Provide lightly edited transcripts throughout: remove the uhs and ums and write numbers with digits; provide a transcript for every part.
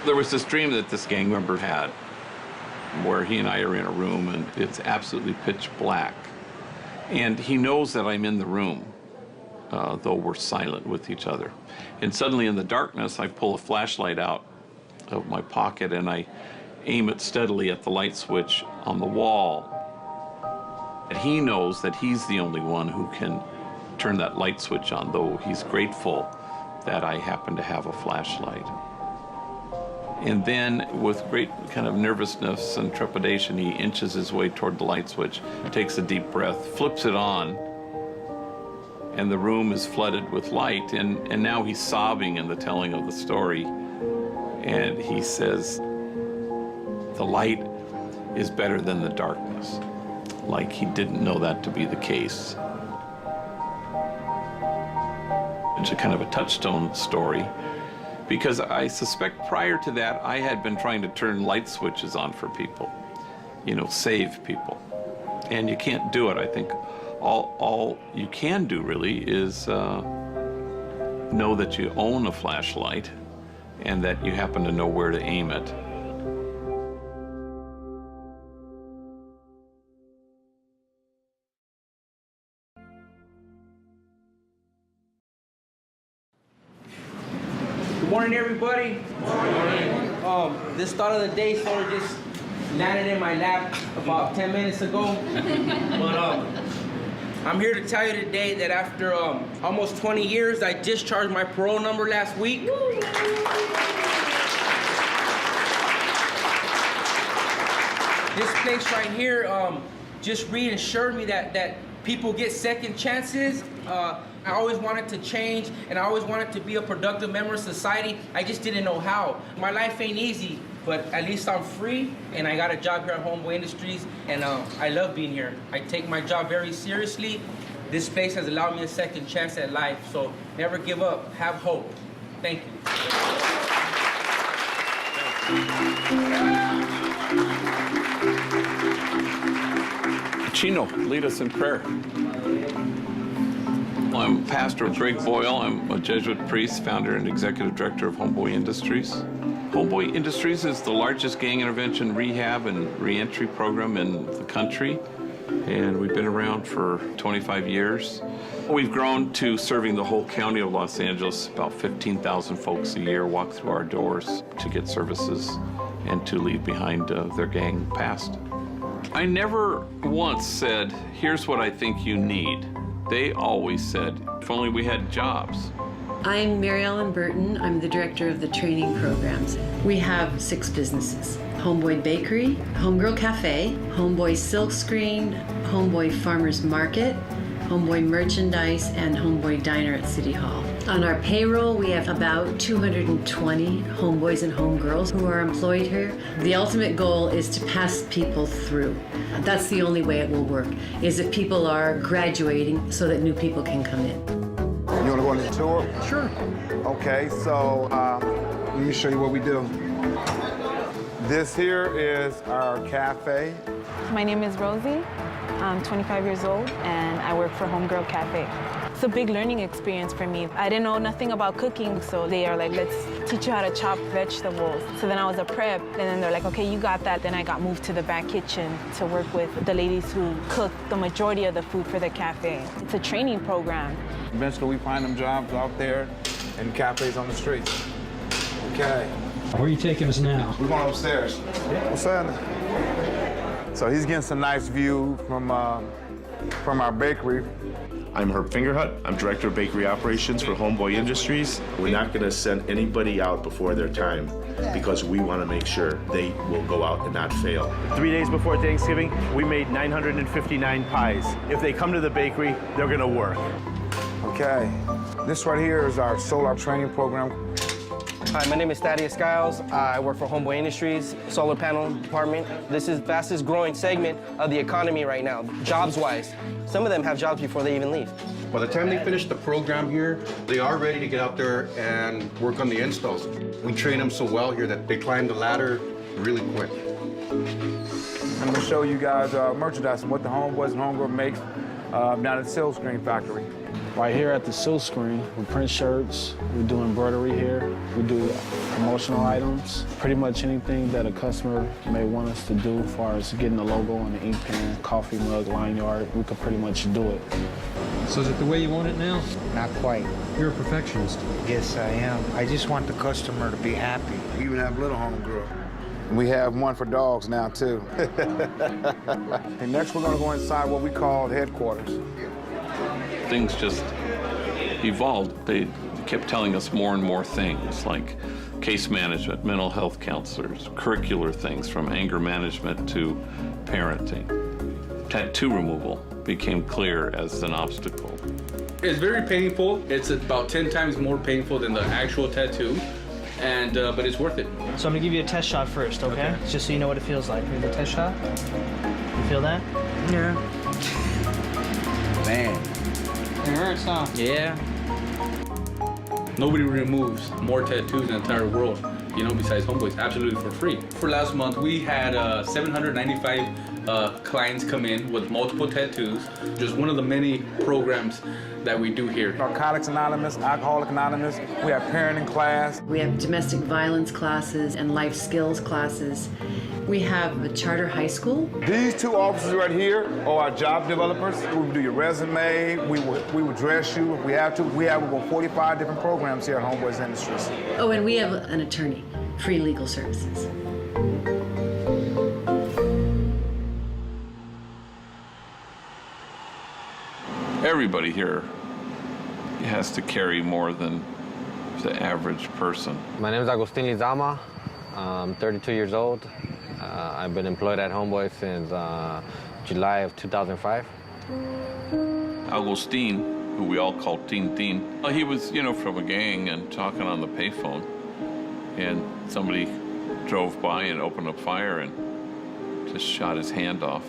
There was this dream that this gang member had where he and I are in a room and it's absolutely pitch black. And he knows that I'm in the room, though we're silent with each other. And suddenly in the darkness, I pull a flashlight out of my pocket and I aim it steadily at the light switch on the wall. And he knows that he's the only one who can turn that light switch on, though he's grateful that I happen to have a flashlight. And then, with great kind of nervousness and trepidation, he inches his way toward the light switch, takes a deep breath, flips it on, and the room is flooded with light. And now he's sobbing in the telling of the story. And he says, the light is better than the darkness. Like he didn't know that to be the case. It's a kind of a touchstone story, because I suspect prior to that, I had been trying to turn light switches on for people, you know, save people. And you can't do it. I think all you can do really is know that you own a flashlight and that you happen to know where to aim it. Good morning, everybody. Good morning. This start of the day sort of just landed in my lap about 10 minutes ago. But I'm here to tell you today that after almost 20 years, I discharged my parole number last week. This place right here just reassured me that people get second chances. I always wanted to change, and I always wanted to be a productive member of society. I just didn't know how. My life ain't easy, but at least I'm free, and I got a job here at Homeboy Industries, and I love being here. I take my job very seriously. This place has allowed me a second chance at life, so never give up. Have hope. Thank you. Chino, lead us in prayer. I'm Pastor Greg Boyle. I'm a Jesuit priest, founder and executive director of Homeboy Industries. Homeboy Industries is the largest gang intervention rehab and reentry program in the country, and we've been around for 25 years. We've grown to serving the whole county of Los Angeles. About 15,000 folks a year walk through our doors to get services and to leave behind their gang past. I never once said, here's what I think you need. They always said, if only we had jobs. I'm Mary Ellen Burton. I'm the director of the training programs. We have 6 businesses: Homeboy Bakery, Homegirl Cafe, Homeboy Silkscreen, Homeboy Farmers Market, Homeboy Merchandise, and Homeboy Diner at City Hall. On our payroll, we have about 220 homeboys and homegirls who are employed here. The ultimate goal is to pass people through. That's the only way it will work, is if people are graduating so that new people can come in. You want to go on the tour? Sure. Okay, so let me show you what we do. This here is our cafe. My name is Rosie. I'm 25 years old, and I work for Homegirl Cafe. It's a big learning experience for me. I didn't know nothing about cooking, so they are like, let's teach you how to chop vegetables. So then I was a prep, and then they're like, okay, you got that. Then I got moved to the back kitchen to work with the ladies who cook the majority of the food for the cafe. It's a training program. Eventually, we find them jobs out there in cafes on the streets. Okay. Where are you taking us now? We're going upstairs. What's happening? So he's getting some nice view from our bakery. I'm Herb Fingerhut. I'm Director of Bakery Operations for Homeboy Industries. We're not going to send anybody out before their time because we want to make sure they will go out and not fail. 3 days before Thanksgiving, we made 959 pies. If they come to the bakery, they're going to work. Okay. This right here is our solar training program. Hi, my name is Thaddeus Skiles. I work for Homeboy Industries, solar panel department. This is the fastest growing segment of the economy right now, jobs-wise. Some of them have jobs before they even leave. By the time they finish the program here, they are ready to get out there and work on the installs. We train them so well here that they climb the ladder really quick. I'm gonna show you guys merchandise and what the Homeboys and Homegirl makes down at the Silk Screen Factory. Right here at the Silk Screen, we print shirts, we do embroidery here, we do promotional items, pretty much anything that a customer may want us to do as far as getting the logo on the ink pen, coffee mug, line yard, we could pretty much do it. So is it the way you want it now? Not quite. You're a perfectionist. Yes, I am. I just want the customer to be happy. We even have little homegirl. We have one for dogs now, too. And next, we're gonna go inside what we call headquarters. Things just evolved. They kept telling us more and more things, like case management, mental health counselors, curricular things from anger management to parenting. Tattoo removal became clear as an obstacle. It's very painful. It's about 10 times more painful than the actual tattoo, and but it's worth it. So I'm gonna give you a test shot first, okay? Just so you know what it feels like. Here's the test shot. You feel that? Yeah. Man. It hurts, huh? Yeah. Nobody removes more tattoos in the entire world, you know, besides Homeboys, absolutely for free. For last month, we had 795 clients come in with multiple tattoos. Just one of the many programs that we do here. Narcotics Anonymous, Alcoholic Anonymous, we have parenting class. We have domestic violence classes and life skills classes. We have a charter high school. These two offices right here are our job developers. We will do your resume, we will dress you if we have to. We have over 45 different programs here at Homeboy Industries. Oh, and we have an attorney, free legal services. Everybody here has to carry more than the average person. My name is Agustin Lizama. I'm 32 years old. I've been employed at Homeboy since July of 2005. Agustin, who we all called Tintin, he was, you know, from a gang and talking on the payphone. And somebody drove by and opened up fire and just shot his hand off.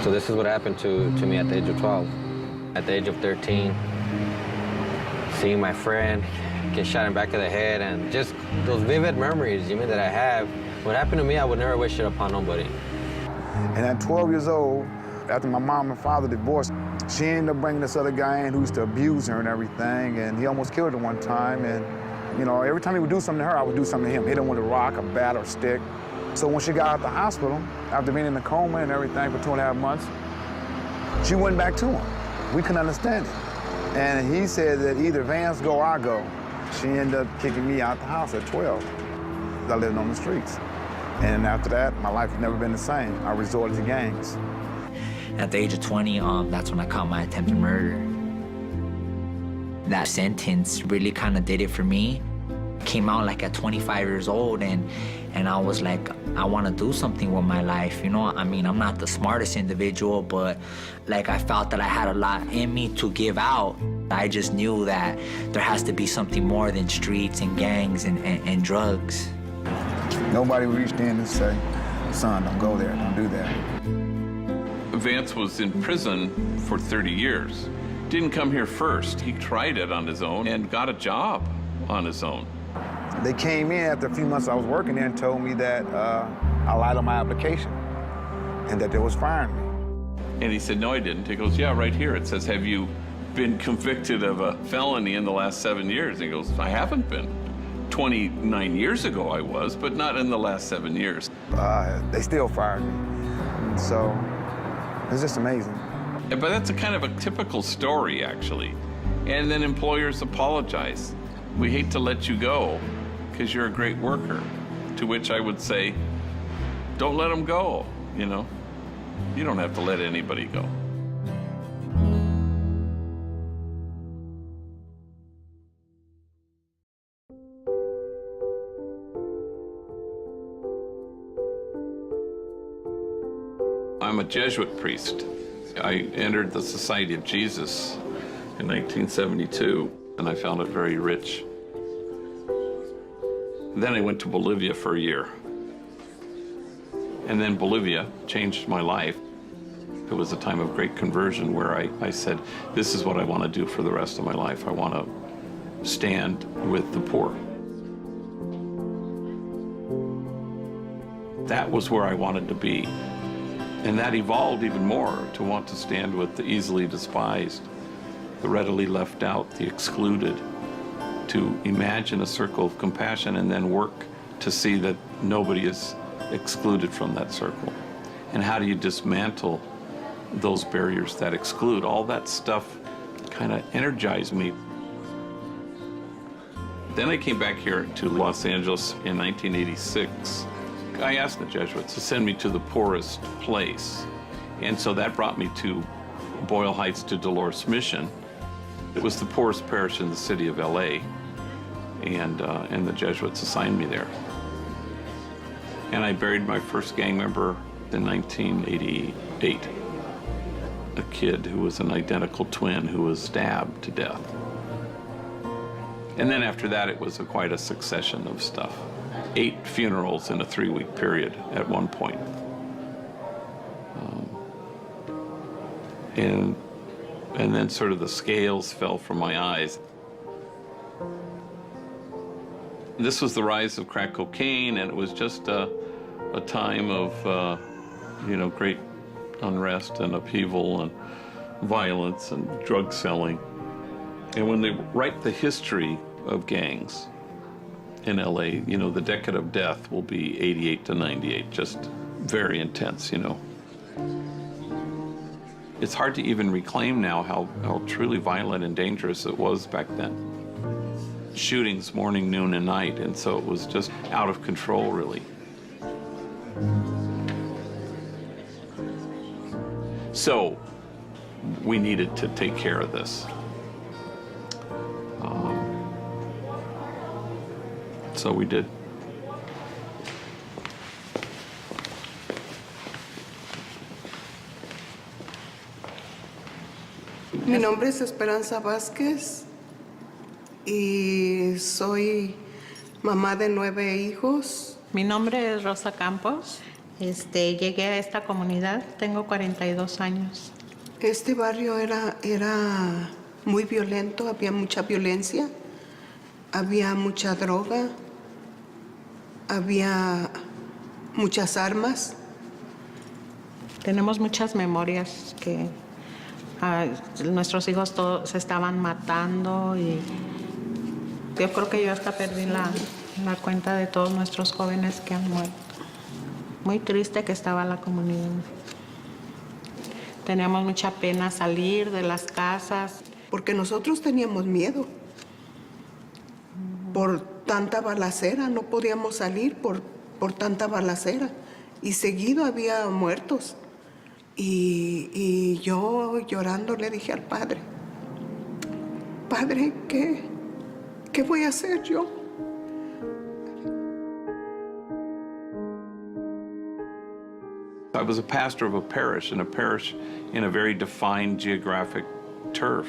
So this is what happened to me at the age of 12. At the age of 13, seeing my friend get shot in the back of the head and just those vivid memories, you mean, that I have. What happened to me, I would never wish it upon nobody. And at 12 years old, after my mom and father divorced, she ended up bringing this other guy in who used to abuse her and everything, and he almost killed her one time. And, you know, every time he would do something to her, I would do something to him. Hit him with a rock, a bat, or a stick. So when she got out of the hospital, after being in a coma and everything for 2.5 months, she went back to him. We couldn't understand it. And he said that either Vance go or I go. She ended up kicking me out the house at 12. I lived on the streets. And after that, my life has never been the same. I resorted to gangs. At the age of 20, that's when I caught my attempted murder. That sentence really kind of did it for me. Came out like at 25 years old, and I was like, I want to do something with my life, you know? I mean, I'm not the smartest individual, but like I felt that I had a lot in me to give out. I just knew that there has to be something more than streets and gangs and drugs. Nobody reached in and say, son, don't go there, don't do that. Vance was in prison for 30 years. Didn't come here first. He tried it on his own and got a job on his own. They came in after a few months I was working there and told me that I lied on my application and that they was firing me. And he said, no, I didn't. He goes, yeah, right here. It says, have you been convicted of a felony in the last 7 years? And he goes, I haven't been. 29 years ago I was, but not in the last 7 years. They still fired me. So it's just amazing. But that's a kind of a typical story, actually. And then employers apologize. We hate to let you go because you're a great worker. To which I would say, don't let them go, you know? You don't have to let anybody go. I'm a Jesuit priest. I entered the Society of Jesus in 1972, and I found it very rich. Then I went to Bolivia for a year. And then Bolivia changed my life. It was a time of great conversion where I said, this is what I want to do for the rest of my life. I want to stand with the poor. That was where I wanted to be. And that evolved even more to want to stand with the easily despised, the readily left out, the excluded, to imagine a circle of compassion and then work to see that nobody is excluded from that circle. And how do you dismantle those barriers that exclude? All that stuff kind of energized me. Then I came back here to Los Angeles in 1986. I asked the Jesuits to send me to the poorest place. And so that brought me to Boyle Heights to Dolores Mission. It was the poorest parish in the city of LA. And the Jesuits assigned me there. And I buried my first gang member in 1988. A kid who was an identical twin who was stabbed to death. And then after that, it was quite a succession of stuff. 8 funerals in a 3-week period at one point. And then sort of the scales fell from my eyes. This was the rise of crack cocaine, and it was just a time of, great unrest and upheaval and violence and drug selling. And when they write the history of gangs in LA, the decade of death will be 88 to 98, just very intense, It's hard to even reclaim now how truly violent and dangerous it was back then. Shootings morning, noon, and night, and so it was just out of control, really. So we needed to take care of this. So we did. Mi nombre es Esperanza Vázquez y soy mamá de 9 hijos. Mi nombre es Rosa Campos. Llegué a esta comunidad, tengo 42 años. Este barrio era muy violento, había mucha violencia, había mucha droga, había muchas armas. Tenemos muchas memorias que nuestros hijos todos se estaban matando y yo creo que yo hasta perdí la cuenta de todos nuestros jóvenes que han muerto. Muy triste que estaba la comunidad. Teníamos mucha pena salir de las casas. Porque nosotros teníamos miedo. Por tanta balacera, no podíamos salir por tanta balacera. Y seguido había muertos. Y yo llorando le dije al padre, Padre, ¿qué voy a hacer yo? I was a pastor of a parish in a very defined geographic turf.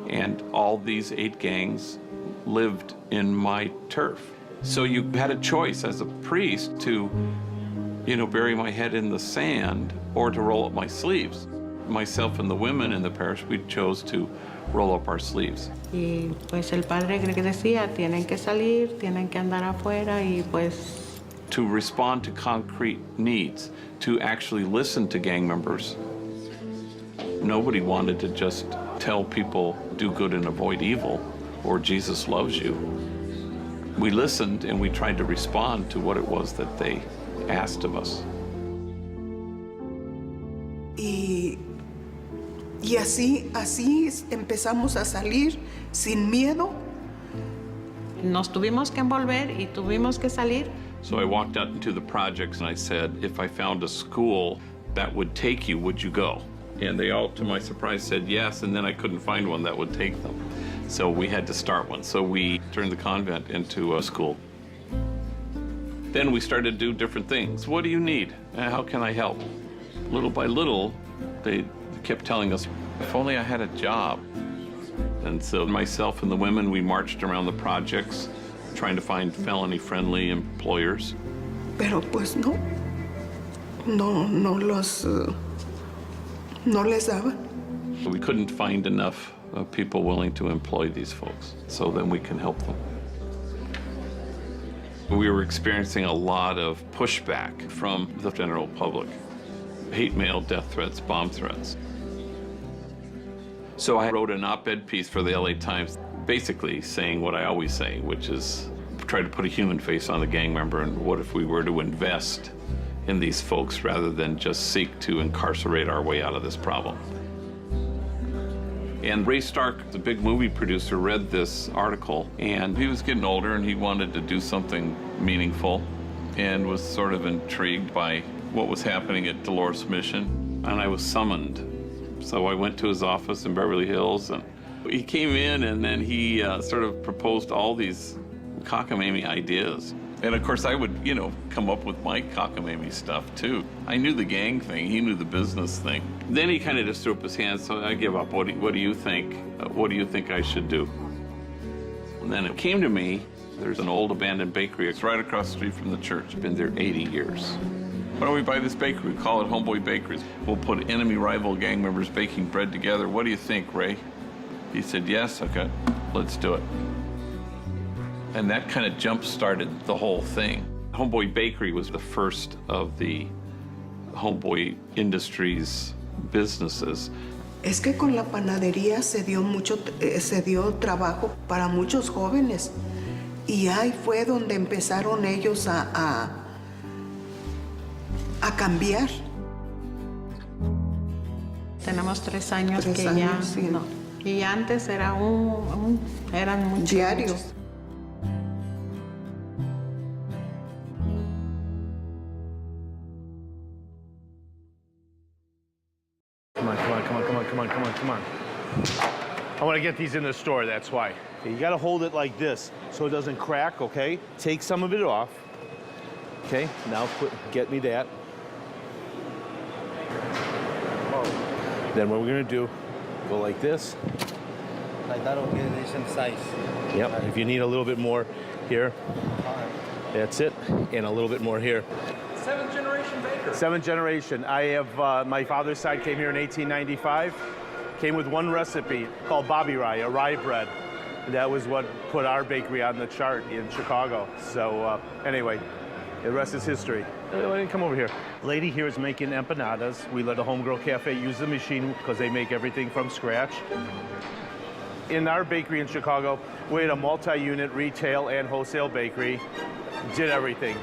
And all these 8 gangs lived in my turf. So you had a choice as a priest to, bury my head in the sand or to roll up my sleeves. Myself and the women in the parish, we chose to roll up our sleeves. Y pues el padre Greg decía, tienen que salir, tienen que andar afuera y pues... To respond to concrete needs, to actually listen to gang members. Nobody wanted to just tell people, do good and avoid evil, or Jesus loves you. We listened and we tried to respond to what it was that they asked of us. Y así empezamos a salir sin miedo. Nos tuvimos que envolver y tuvimos que salir. So I walked out into the projects and I said, if I found a school that would take you, would you go? And they all, to my surprise, said yes, and then I couldn't find one that would take them. So we had to start one. So we turned the convent into a school. Then we started to do different things. What do you need? How can I help? Little by little, they kept telling us, if only I had a job. And so myself and the women, we marched around the projects, trying to find felony-friendly employers. Pero pues no les daban. We couldn't find enough people willing to employ these folks, so then we can help them. We were experiencing a lot of pushback from the general public. Hate mail, death threats, bomb threats. So I wrote an op-ed piece for the LA Times, basically saying what I always say, which is try to put a human face on the gang member, and what if we were to invest in these folks rather than just seek to incarcerate our way out of this problem. And Ray Stark, the big movie producer, read this article, and he was getting older and he wanted to do something meaningful and was sort of intrigued by what was happening at Dolores Mission, and I was summoned. So I went to his office in Beverly Hills, and he came in, and then he sort of proposed all these cockamamie ideas. And of course I would, come up with my cockamamie stuff too. I knew the gang thing, he knew the business thing. Then he kind of just threw up his hands, so I give up. What do you think? What do you think I should do? And then it came to me, there's an old abandoned bakery. It's right across the street from the church. Been there 80 years. Why don't we buy this bakery? We call it Homeboy Bakeries. We'll put enemy rival gang members baking bread together. What do you think, Ray? He said, yes, okay, let's do it. And that kind of jump-started the whole thing. Homeboy Bakery was the first of the Homeboy Industries businesses. Es que con la panadería se dio trabajo para muchos jóvenes. Y ahí fue donde empezaron ellos a cambiar. Tenemos 3 años que años, ya sí. no. Y antes era eran muchos. Diario. Come on. I want to get these in the store, that's why. Okay, you got to hold it like this so it doesn't crack, okay? Take some of it off. Okay, now get me that. Then what we're going to do, go like this. Like that'll be a decent size. Yep, if you need a little bit more here, that's it, and a little bit more here. 7th generation baker. 7th generation. I have, my father's side came here in 1895. Came with one recipe called Bobby Rye, a rye bread. That was what put our bakery on the chart in Chicago. So anyway, the rest is history. Why don't you come over here? Lady here is making empanadas. We let a homegirl cafe use the machine because they make everything from scratch. In our bakery in Chicago, we had a multi-unit retail and wholesale bakery. Did everything.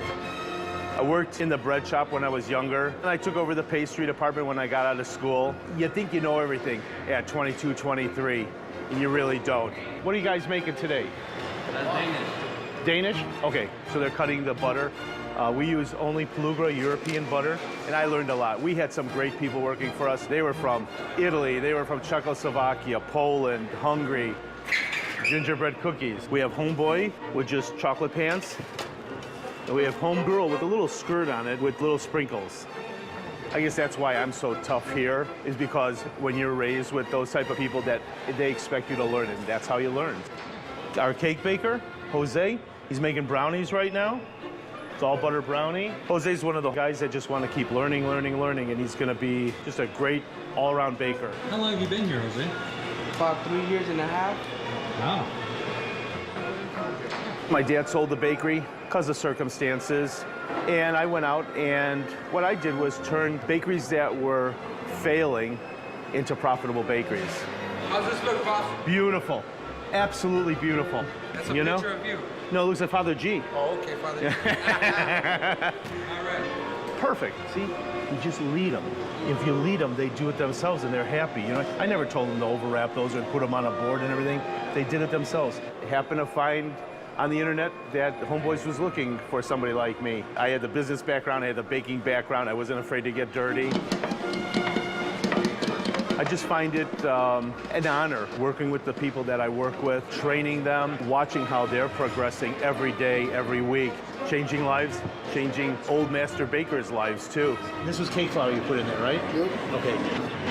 I worked in the bread shop when I was younger, and I took over the pastry department when I got out of school. You think you know everything at 22, 23, and you really don't. What are you guys making today? Danish. Danish? Okay, so they're cutting the butter. We use only Pelugra European butter, and I learned a lot. We had some great people working for us. They were from Italy, they were from Czechoslovakia, Poland, Hungary. Gingerbread cookies. We have Homeboy with just chocolate pants. And we have Homegirl with a little skirt on it with little sprinkles. I guess that's why I'm so tough here, is because when you're raised with those type of people that they expect you to learn, and that's how you learn. Our cake baker, Jose, he's making brownies right now. It's all butter brownie. Jose's one of the guys that just want to keep learning, and he's going to be just a great all-around baker. How long have you been here, Jose? About 3 years and a half. Wow. My dad sold the bakery because of circumstances, and I went out, and what I did was turn bakeries that were failing into profitable bakeries. How's this look, boss? Beautiful. Absolutely beautiful. That's a you know? picture of you. No, it looks like Father G. Oh, okay, Father G. All right. Perfect. See, you just lead them. If you lead them, they do it themselves, and they're happy. You know, I never told them to overwrap those or put them on a board and everything. They did it themselves. I happened to find on the internet that Homeboys was looking for somebody like me. I had the business background, I had the baking background, I wasn't afraid to get dirty. I just find it an honor working with the people that I work with, training them, watching how they're progressing every day, every week, changing lives, changing old master bakers' lives too. This was cake flour you put in there, right? Yep. Okay,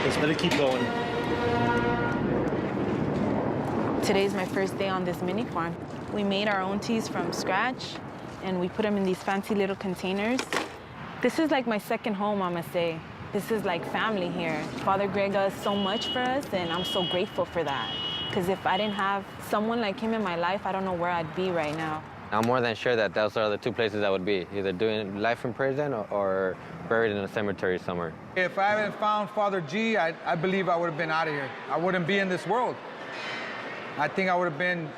let's let it keep going. Today's my first day on this mini farm. We made our own teas from scratch, and we put them in these fancy little containers. This is like my second home, I must say. This is like family here. Father Greg does so much for us, and I'm so grateful for that. Because if I didn't have someone like him in my life, I don't know where I'd be right now. I'm more than sure that those are the two places I would be, either doing life in prison or buried in a cemetery somewhere. If I hadn't found Father G, I believe I would have been out of here. I wouldn't be in this world. I think I would have been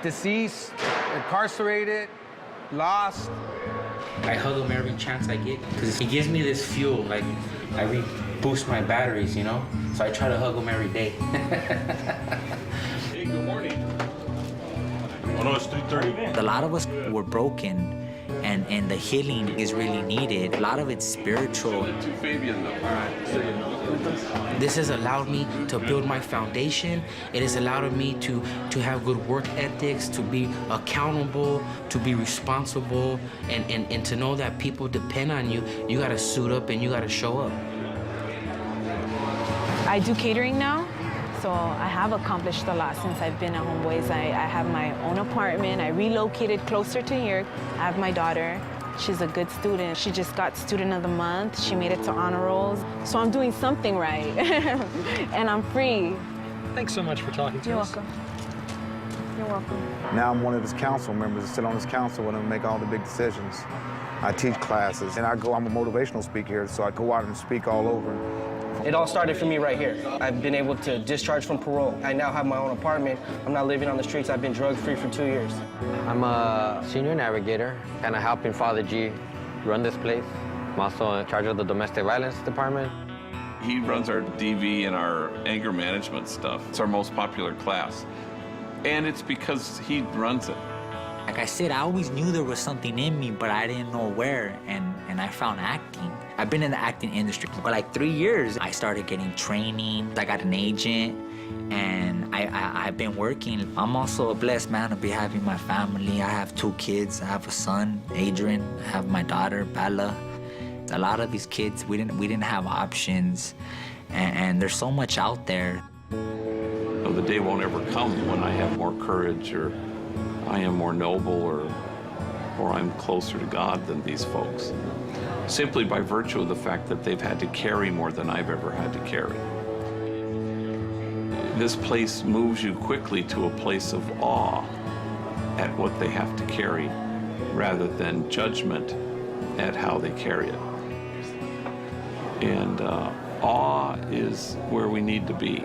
deceased, incarcerated, lost. I hug him every chance I get because he gives me this fuel. Like, I reboost my batteries, you know? So I try to hug him every day. Hey, good morning. Oh no, it's 3:30. A lot of us were broken, and the healing is really needed. A lot of it's spiritual. This has allowed me to build my foundation. It has allowed me to have good work ethics, to be accountable, to be responsible, and to know that people depend on you. You gotta suit up and you gotta show up. I do catering now, so I have accomplished a lot since I've been at Homeboys. I have my own apartment. I relocated closer to here. I have my daughter. She's a good student. She just got Student of the Month. She made it to honor rolls. So I'm doing something right, and I'm free. Thanks so much for talking to us. You're welcome. You're welcome. Now I'm one of his council members. I sit on his council with him and make all the big decisions. I teach classes, and I'm a motivational speaker here, so I go out and speak all over. It all started for me right here. I've been able to discharge from parole. I now have my own apartment. I'm not living on the streets. I've been drug-free for 2 years. I'm a senior navigator, kind of helping Father G run this place. I'm also in charge of the domestic violence department. He runs our DV and our anger management stuff. It's our most popular class. And it's because he runs it. Like I said, I always knew there was something in me, but I didn't know where, and I found acting. I've been in the acting industry for like 3 years. I started getting training. I got an agent, and I've been working. I'm also a blessed man to be having my family. I have 2 kids. I have a son, Adrian. I have my daughter, Bella. A lot of these kids, we didn't have options, and there's so much out there. The day won't ever come when I have more courage, or I am more noble, or I'm closer to God than these folks, simply by virtue of the fact that they've had to carry more than I've ever had to carry. This place moves you quickly to a place of awe at what they have to carry, rather than judgment at how they carry it. And awe is where we need to be.